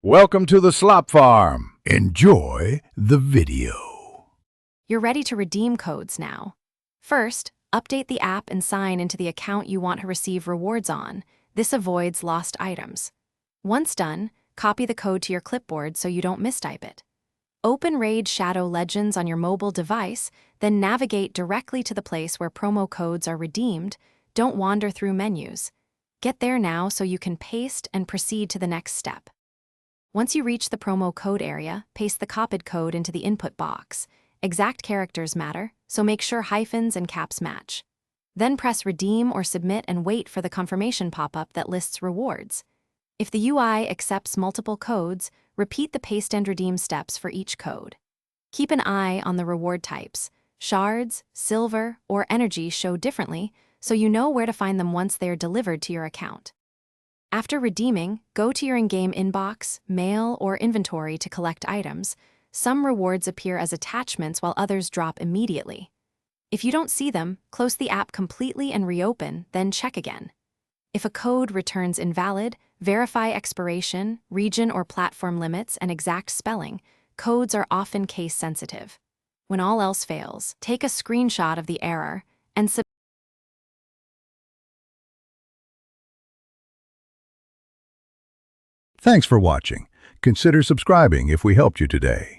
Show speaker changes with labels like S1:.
S1: Welcome to the Slop Farm. Enjoy the video.
S2: You're ready to redeem codes now. First, update the app and sign into the account you want to receive rewards on. This avoids lost items. Once done, copy the code to your clipboard so you don't mistype it. Open Raid Shadow Legends on your mobile device, then navigate directly to the place where promo codes are redeemed. Don't wander through menus. Get there now so you can paste and proceed to the next step. Once you reach the promo code area, paste the copied code into the input box. Exact characters matter, so make sure hyphens and caps match. Then press Redeem or Submit and wait for the confirmation pop-up that lists rewards. If the UI accepts multiple codes, repeat the paste and redeem steps for each code. Keep an eye on the reward types. Shards, silver, or energy show differently, so you know where to find them once they are delivered to your account. After redeeming, go to your in-game inbox, mail, or inventory to collect items. Some rewards appear as attachments while others drop immediately. If you don't see them, close the app completely and reopen, then check again. If a code returns invalid, verify expiration, region or platform limits, and exact spelling. Codes are often case-sensitive. When all else fails, take a screenshot of the error and submit.
S1: Thanks for watching. Consider subscribing if we helped you today.